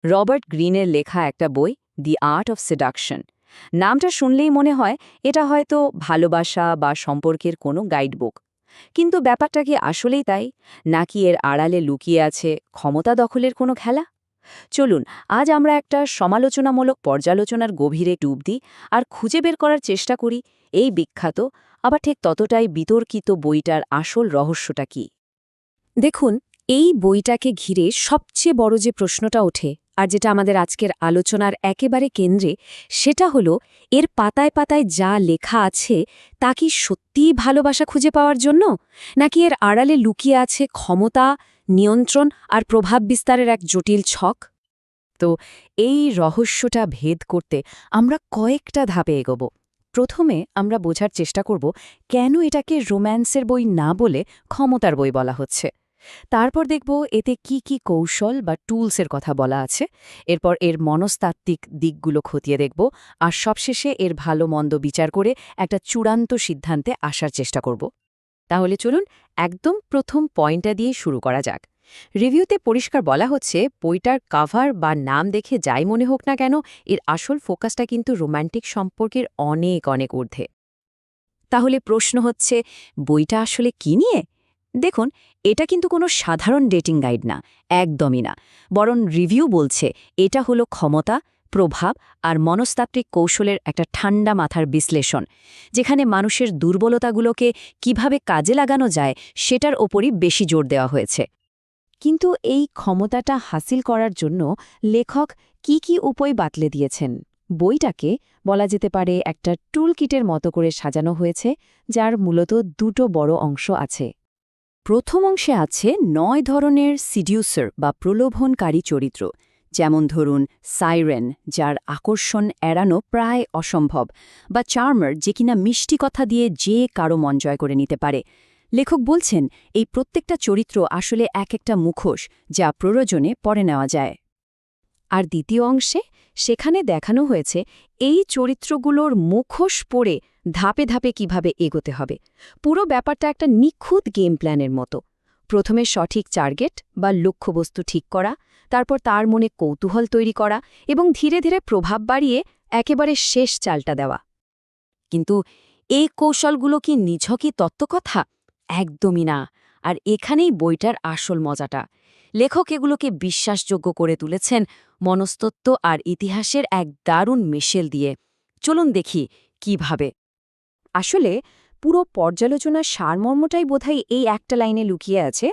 Robert গ্রিনের লেখা একটা বই দি আর্ট অফ সেডাকশন। নামটা শুনলেই মনে হয় এটা হয়তো ভালোবাসা বা সম্পর্কের কোনো গাইডবুক। কিন্তু ব্যাপারটা কি আসলেই তাই, নাকি এর আড়ালে লুকিয়ে আছে ক্ষমতা দখলের কোনো খেলা? চলুন আজ আমরা একটা সমালোচনামূলক পর্যালোচনার গভীরে ডুব দিই আর খুঁজে বের করার চেষ্টা করি এই বিখ্যাত আবার ঠিক ততটাই বিতর্কিত বইটার আসল রহস্যটা কি। দেখুন, এই বইটাকে ঘিরে সবচেয়ে বড় যে প্রশ্নটা ওঠে আর যেটা আমাদের আজকের আলোচনার একেবারে কেন্দ্রে, সেটা হলো এর পাতায় পাতায় যা লেখা আছে তা কি সত্যিই ভালোবাসা খুঁজে পাওয়ার জন্য, নাকি এর আড়ালে লুকিয়ে আছে ক্ষমতা, নিয়ন্ত্রণ আর প্রভাব বিস্তারের এক জটিল ছক? তো এই রহস্যটা ভেদ করতে আমরা কয়েকটা ধাপে এগোব। প্রথমে আমরা বোঝার চেষ্টা করব কেন এটাকে রোম্যান্সের বই না বলে ক্ষমতার বই বলা হচ্ছে। তারপর দেখব এতে কি কি কৌশল বা টুলসের কথা বলা আছে। এরপর এর মনস্তাত্ত্বিক দিকগুলো খতিয়ে দেখব, আর সবশেষে এর ভালো মন্দ বিচার করে একটা চূড়ান্ত সিদ্ধান্তে আসার চেষ্টা করব। তাহলে চলুন একদম প্রথম পয়েন্টটা দিয়ে শুরু করা যাক। রিভিউতে পরিষ্কার বলা হচ্ছে বইটার কাভার বা নাম দেখে যাই মনে হোক না কেন, এর আসল ফোকাসটা কিন্তু রোম্যান্টিক সম্পর্কের অনেক অনেক ঊর্ধ্বে। তাহলে প্রশ্ন হচ্ছে, বইটা আসলে কি নিয়ে? দেখুন, এটা কিন্তু কোনো সাধারণ ডেটিং গাইড না, একদমই না। বরং রিভিউ বলছে এটা হলো ক্ষমতা, প্রভাব আর মনস্তাত্ত্বিক কৌশলের একটা ঠান্ডা মাথার বিশ্লেষণ, যেখানে মানুষের দুর্বলতাগুলোকে কিভাবে কাজে লাগানো যায় সেটার ওপরই বেশি জোর দেওয়া হয়েছে। কিন্তু এই ক্ষমতাটা হাসিল করার জন্য লেখক কি কি উপায় বাতলে দিয়েছেন? বইটাকে বলা যেতে পারে একটা টুল কিটের মতো করে সাজানো হয়েছে, যার মূলত দুটো বড় অংশ আছে। প্রথম অংশে আছে ৯ ধরনের সিডিউসার বা প্রলোভনকারী চরিত্র, যেমন ধরুন সাইরেন, যার আকর্ষণ এড়ানো প্রায় অসম্ভব, বা চার্মার, যে কিনা মিষ্টি কথা দিয়ে যে কারো মন জয় করে নিতে পারে। লেখক বলছেন এই প্রত্যেকটা চরিত্র আসলে এক একটা মুখোশ, যা প্রয়োজনে পরে নেওয়া যায়। আর দ্বিতীয় অংশে সেখানে দেখানো হয়েছে এই চরিত্রগুলোর মুখোশ পরে ধাপে ধাপে কিভাবে এগোতে হবে। পুরো ব্যাপারটা একটা নিখুঁত গেম প্ল্যানের মতো। প্রথমে সঠিক টার্গেট বা লক্ষ্যবস্তু ঠিক করা, তারপর তার মনে কৌতূহল তৈরি করা এবং ধীরে ধীরে প্রভাব বাড়িয়ে একেবারে শেষ চালটা দেওয়া। কিন্তু এই কৌশলগুলো কি নিছকই তত্ত্বকথা? একদমই না। আর এখানেই বইটার আসল মজাটা। লেখক এগুলোকে বিশ্বাসযোগ্য করে তুলেছেন মনস্তত্ত্ব আর ইতিহাসের এক দারুণ মিশেল দিয়ে। চলুন দেখি কিভাবে। আসলে পুরো পর্যালোচনার সারমর্মটাই বোধহয় এই একটা লাইনে লুকিয়ে আছে।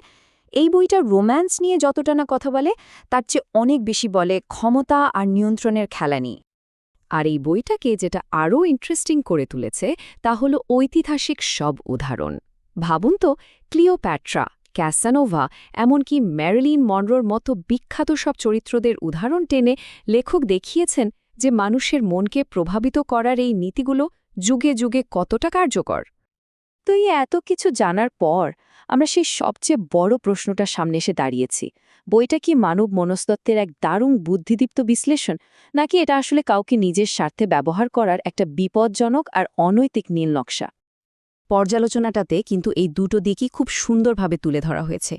এই বইটা রোম্যান্স নিয়ে যতটা না কথা বলে, তার চেয়ে অনেক বেশি বলে ক্ষমতা আর নিয়ন্ত্রণের খেলা নিয়ে। আর এই বইটাকে যেটা আরও ইন্টারেস্টিং করে তুলেছে তা হলো ঐতিহাসিক সব উদাহরণ। ভাবুন তো, ক্লিওপ্যাট্রা, ক্যাসানোভা, এমনকি ম্যারিলিন মনরোর মতো বিখ্যাত সব চরিত্রদের উদাহরণ টেনে লেখক দেখিয়েছেন যে মানুষের মনকে প্রভাবিত করার এই নীতিগুলো যুগে যুগে কতটা কার্যকর। তো এই এত কিছু জানার পর আমরা সেই সবচেয়ে বড় প্রশ্নটা সামনে এসে দাঁড়িয়েছি। বইটা কি মানব মনস্তত্ত্বের এক দারুণ বুদ্ধিদীপ্ত বিশ্লেষণ, নাকি এটা আসলে কাউকে নিজের স্বার্থে ব্যবহার করার একটা বিপজ্জনক আর অনৈতিক নীল নকশা? পর্যালোচনাটাতে কিন্তু এই দুটো দিকই খুব সুন্দরভাবে তুলে ধরা হয়েছে।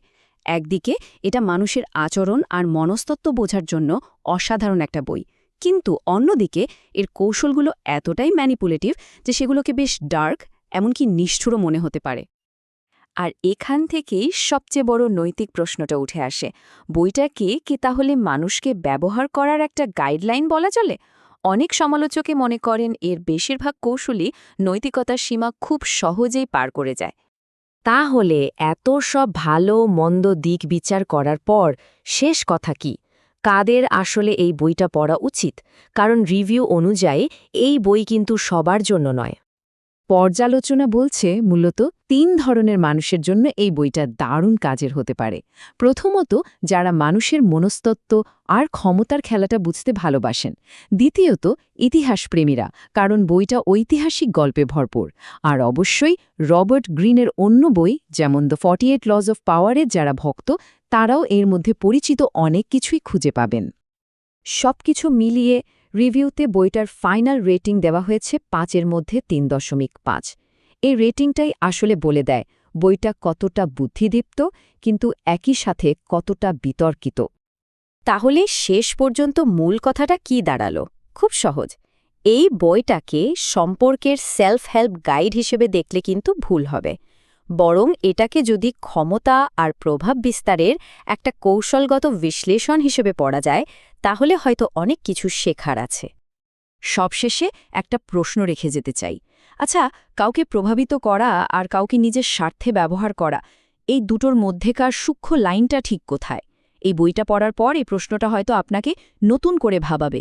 একদিকে এটা মানুষের আচরণ আর মনস্তত্ত্ব বোঝার জন্য অসাধারণ একটা বই, কিন্তু অন্যদিকে এর কৌশলগুলো এতটাই ম্যানিপুলেটিভ যে সেগুলোকে বেশ ডার্ক, এমনকি নিষ্ঠুরও মনে হতে পারে। আর এখান থেকেই সবচেয়ে বড় নৈতিক প্রশ্নটা উঠে আসে, বইটাকে কি তাহলে মানুষকে ব্যবহার করার একটা গাইডলাইন বলা চলে? অনেক সমালোচকে মনে করেন এর বেশিরভাগ কৌশলই নৈতিকতার সীমা খুব সহজেই পার করে যায়। তাহলে এত সব ভালো মন্দ দিক বিচার করার পর শেষ কথা কি? কাদের আসলে এই বইটা পড়া উচিত? কারণ রিভিউ অনুযায়ী এই বই কিন্তু সবার জন্য নয়। পর্যালোচনা বলছে মূলত ৩ ধরনের মানুষের জন্য এই বইটা দারুণ কাজের হতে পারে। প্রথমত, যারা মানুষের মনস্তত্ত্ব আর ক্ষমতার খেলাটা বুঝতে ভালোবাসেন। দ্বিতীয়ত, ইতিহাসপ্রেমীরা, কারণ বইটা ঐতিহাসিক গল্পে ভরপুর। আর অবশ্যই রবার্ট গ্রিনের অন্য বই যেমন দ্য 48 লজ অফ পাওয়ারের যারা ভক্ত, তারাও এর মধ্যে পরিচিত অনেক কিছুই খুঁজে পাবেন। সবকিছু মিলিয়ে রিভিউতে বইটার ফাইনাল রেটিং দেওয়া হয়েছে ৫-এর মধ্যে ৩.৫। এই রেটিংটাই আসলে বলে দেয় বইটা কতটা বুদ্ধিদীপ্ত, কিন্তু একই সাথে কতটা বিতর্কিত। তাহলে শেষ পর্যন্ত মূল কথাটা কি দাঁড়ালো? খুব সহজ। এই বইটাকে সম্পর্কের সেলফ হেল্প গাইড হিসেবে দেখলে কিন্তু ভুল হবে, বরং এটাকে যদি ক্ষমতা আর প্রভাব বিস্তারের একটা কৌশলগত বিশ্লেষণ হিসেবে পড়া যায়, তাহলে হয়তো অনেক কিছু শেখার আছে। সবশেষে একটা প্রশ্ন রেখে যেতে চাই। আচ্ছা, কাউকে প্রভাবিত করা আর কাউকে নিজের স্বার্থে ব্যবহার করা, এই দুটোর মধ্যেকার সূক্ষ্ম লাইনটা ঠিক কোথায়? এই বইটা পড়ার পর এই প্রশ্নটা হয়তো আপনাকে নতুন করে ভাবাবে।